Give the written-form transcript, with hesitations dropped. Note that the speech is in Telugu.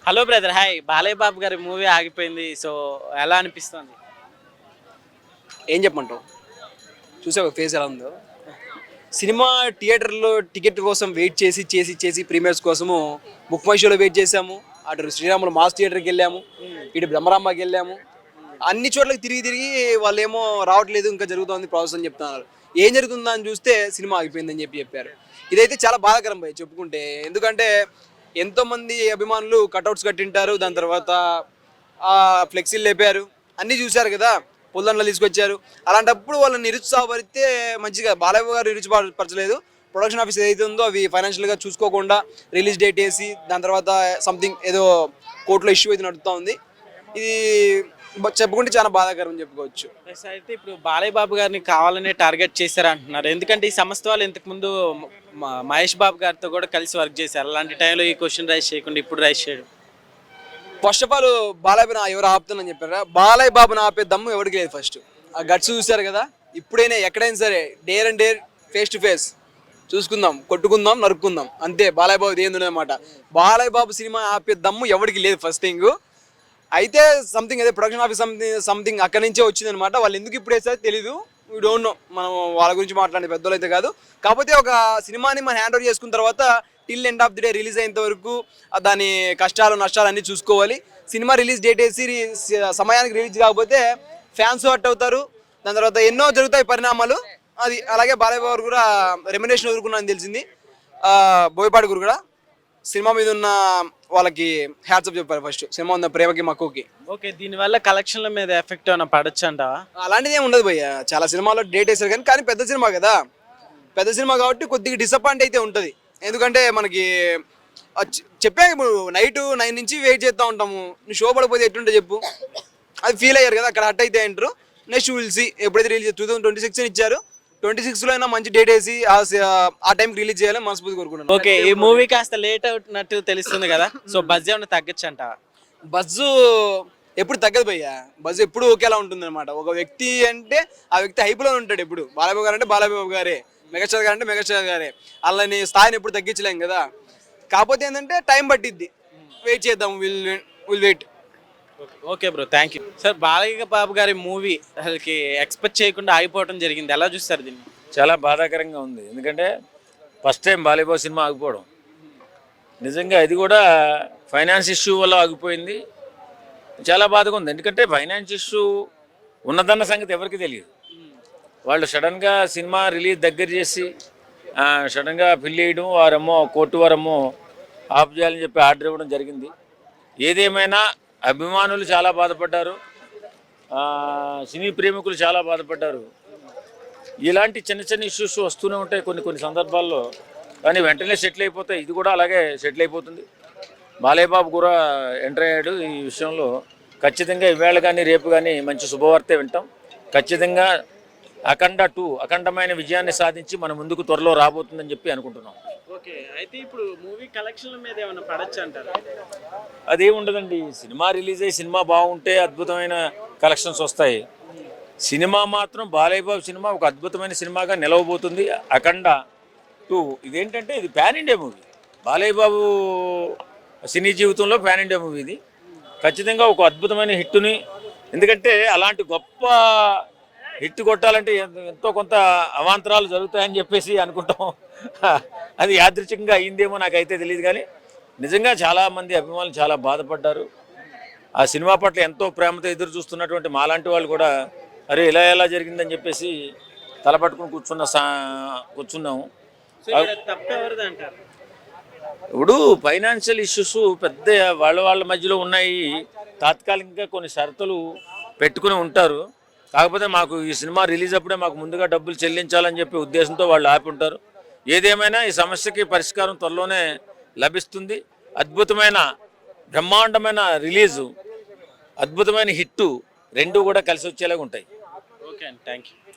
Hello brother, hi. Balayya Babu గారి మూవీ ఆగిపోయింది. సో ఎలా అనిపిస్తుంది? ఏం చెప్పమంటావు? చూసావు ఫేస్ ఎలా ఉందో. సినిమా థియేటర్లో టికెట్ కోసం వెయిట్ చేసి ప్రీమియర్స్ కోసము బుక్ మై షోలో వెయిట్ చేసాము. అటు శ్రీరాములు మాస్ థియేటర్కి వెళ్ళాము, ఇటు బ్రహ్మరాంబకి వెళ్ళాము. అన్ని చోట్లకి తిరిగి వాళ్ళేమో రావట్లేదు, ఇంకా జరుగుతుంది ప్రాసెస్ అని చెప్తున్నారు. ఏం జరుగుతుందా అని చూస్తే సినిమా ఆగిపోయిందని చెప్పారు. ఇదైతే చాలా బాధాకరం భయ్ చెప్పుకుంటే. ఎందుకంటే ఎంతోమంది అభిమానులు కట్అవుట్స్ కట్టింటారు, దాని తర్వాత ఫ్లెక్సీలు లేపారు, అన్నీ చూశారు కదా, పొల్లంలో తీసుకొచ్చారు. అలాంటప్పుడు వాళ్ళని నిరుత్సాహపరిస్తే మంచిగా. బాలయ్య గారు నిరుత్సాహపరచలేదు. ప్రొడక్షన్ ఆఫీస్ ఏదైతే ఉందో అవి ఫైనాన్షియల్గా చూసుకోకుండా రిలీజ్ డేట్ వేసి దాని తర్వాత సంథింగ్ ఏదో కోర్టులో ఇష్యూ అయితే నడుస్తూ ఉంది. ఇది చెప్పుకుంటే చాలా బాధాకరం అని చెప్పుకోవచ్చు. అయితే ఇప్పుడు బాలయ్య బాబు గారిని కావాలనే టార్గెట్ చేశారు అంటున్నారు. ఎందుకంటే ఈ సంస్థ వాళ్ళు ఇంతకుముందు మహేష్ బాబు గారితో కూడా కలిసి వర్క్ చేశారు. అలాంటి టైంలో ఈ క్వశ్చన్ రైజ్ చేయకుండా ఇప్పుడు రైజ్ చేయడం. ఫస్ట్ ఆఫ్ ఆల్ బాలయ్య ఎవరు ఆపుతానని చెప్పారా? బాలయ్య బాబుని ఆపే దమ్ము ఎవరికి లేదు. ఫస్ట్ ఆ గట్స్ చూశారు కదా. ఇప్పుడైనా ఎక్కడైనా సరే dare and dare, face to face చూసుకుందాం, కొట్టుకుందాం, నరుక్కుందాం, అంతే. బాలయ్య బాబు ఏందన్నమాట. బాలయ్య బాబు సినిమా ఆపే దమ్ము ఎవరికి లేదు ఫస్ట్ థింగ్. అయితే సంథింగ్ అదే ప్రొడక్షన్ ఆఫీస్ సంథింగ్ అక్కడి నుంచే వచ్చిందనమాట. వాళ్ళు ఎందుకు ఇప్పుడు వేసారో తెలీదు. We don't know. మనం వాళ్ళ గురించి మాట్లాడే పెద్దలు అయితే కాదు. కాకపోతే ఒక సినిమాని మనం హ్యాండ్ ఓవర్ చేసుకున్న తర్వాత till end of the day release అయ్యేంత వరకు దాని కష్టాలు నష్టాలు అన్నీ చూసుకోవాలి. సినిమా రిలీజ్ డేట్ వేసి సమయానికి రిలీజ్ కాకపోతే ఫ్యాన్స్ హర్ట్ అవుతారు. దాని తర్వాత ఎన్నో జరుగుతాయి పరిణామాలు. అది అలాగే బాలయ్య గారు కూడా రెమ్యునరేషన్ ఎదుర్కొన్నారని తెలిసింది. బోయపాటి గురు కూడా సినిమా మీద ఉన్న వాళ్ళకి హ్యాట్సప్ చెప్పారు. ఫస్ట్ సినిమా ఉన్న ప్రేమకి మక్కువకి. ఓకే, దీనివల్ల కలెక్షన్ల మీద ఎఫెక్ట్ ఏమైనా పడచ్చు అంటావా? అలాంటిది ఏమి ఉండదు భయ్య. చాలా సినిమాలో డేట్ వేసారు కానీ పెద్ద సినిమా కదా, పెద్ద సినిమా కాబట్టి కొద్దిగా డిసప్పాయింట్ అయితే ఉంటుంది. ఎందుకంటే మనకి చెప్పాను ఇప్పుడు నైట్ 9 నుంచి వెయిట్ చేస్తూ ఉంటాము. నువ్వు షో పడిపోతే ఎట్లుంటే చెప్పు. అది ఫీల్ అయ్యారు కదా, అక్కడ హట్ అయితే అంటారు. నెక్స్ట్ విల్సి ఎప్పుడైతే రిలీజ్ 2026 ఇచ్చారు, 26లో అయినా మంచి డేట్ వేసి ఆ టైంకి రిలీజ్ చేయాలని మనస్ఫూర్తి కోరుకుంటున్నాను. ఓకే, ఈ మూవీ కాస్త లేట్ అవుతున్నట్టు తెలుస్తుంది కదా, సో బజ్ ఏమైనా తగ్గచ్చు అంటావా? బజ్జు ఎప్పుడు తగ్గదు భయ్య. బజ్జు ఎప్పుడు ఒకేలా ఉంటుంది అనమాట. ఒక వ్యక్తి అంటే ఆ వ్యక్తి హైప్లో ఉంటాడు ఎప్పుడు. బాలయ్య గారు అంటే బాలయ్య బాబు గారే, మెగాస్టార్ గారు అంటే మెగాస్టార్ గారే. వాళ్ళని స్థాయిని ఎప్పుడు తగ్గించలేం కదా. కాకపోతే ఏంటంటే టైం పట్టిద్ది, వెయిట్ చేద్దాం. Will wait. Okay bro, thank you. Sir, Balayya Babu గారి మూవీ అసలుకి ఎక్స్పెక్ట్ చేయకుండా ఆగిపోవడం జరిగింది. ఎలా చూస్తారు దీన్ని? చాలా బాధాకరంగా ఉంది. ఎందుకంటే first time Balayya Babu cinema ఆగిపోవడం నిజంగా ఇది కూడా ఫైనాన్స్ ఇష్యూ వల్ల ఆగిపోయింది. చాలా బాధగా ఉంది. ఎందుకంటే ఫైనాన్స్ ఇష్యూ ఉన్నదన్న సంగతి ఎవరికి తెలియదు. వాళ్ళు సడన్గా సినిమా రిలీజ్ దగ్గర చేసి సడన్గా ఫిల్ చేయడం, వారేమో కోర్టు వారేమో ఆఫ్ చేయాలని చెప్పి ఆర్డర్ ఇవ్వడం జరిగింది. ఏదేమైనా అభిమానులు చాలా బాధపడ్డారు, సినీ ప్రేమికులు చాలా బాధపడ్డారు. ఇలాంటి చిన్న చిన్న ఇష్యూస్ వస్తూనే ఉంటాయి కొన్ని సందర్భాల్లో, కానీ వెంటనే సెటిల్ అయిపోతాయి. ఇది కూడా అలాగే సెటిల్ అయిపోతుంది. బాలయ్య బాబు కూడా ఎంటర్ అయ్యాడు ఈ విషయంలో. ఖచ్చితంగా ఇవాళ కానీ రేపు కానీ మంచి శుభవార్తే వింటాం. ఖచ్చితంగా అఖండ 2 అఖండమైన విజయాన్ని సాధించి మన ముందుకు త్వరలో రాబోతుందని చెప్పి అనుకుంటున్నాం. ఓకే, అయితే ఇప్పుడు మూవీ కలెక్షన్ల మీద ఏమైనా పడచ్చు అంటారు? అదేముండదండి. సినిమా రిలీజ్ అయ్యి సినిమా బాగుంటే అద్భుతమైన కలెక్షన్స్ వస్తాయి. సినిమా మాత్రం బాలయ్య బాబు సినిమా ఒక అద్భుతమైన సినిమాగా నిలవబోతుంది. అఖండ 2 ఇదేంటంటే ఇది pan India movie. Balayya Babu సినీ జీవితంలో ప్యాన్ ఇండియా మూవీ ఇది. ఖచ్చితంగా ఒక అద్భుతమైన హిట్టుని, ఎందుకంటే అలాంటి గొప్ప హిట్ కొట్టాలంటే ఎంతో కొంత అవాంతరాలు జరుగుతాయని చెప్పేసి అనుకుంటాం. అది యాదృచ్ఛికంగా అయ్యిందేమో నాకైతే తెలియదు, కానీ నిజంగా చాలామంది అభిమానులు చాలా బాధపడ్డారు. ఆ సినిమా పట్ల ఎంతో ప్రేమతో ఎదురు చూస్తున్నటువంటి మాలాంటి వాళ్ళు కూడా అరే ఇలా ఎలా జరిగిందని చెప్పేసి తలపట్టుకుని కూర్చున్నాము. ఇప్పుడు ఫైనాన్షియల్ ఇష్యూస్ పెద్ద వాళ్ళ మధ్యలో ఉన్నాయి. తాత్కాలికంగా కొన్ని షరతులు పెట్టుకుని ఉంటారు. కాకపోతే మాకు ఈ సినిమా రిలీజ్ అప్పుడే మాకు ముందుగా డబ్బులు చెల్లించాలని చెప్పి ఉద్దేశంతో వాళ్ళు ఆపి ఉంటారు. ఏదేమైనా ఈ సమస్యకి పరిష్కారం త్వరలోనే లభిస్తుంది. అద్భుతమైన బ్రహ్మాండమైన రిలీజు, అద్భుతమైన హిట్టు 2 కూడా కలిసి వచ్చేలాగా ఉంటాయి. ఓకే అండి, థ్యాంక్ యూ.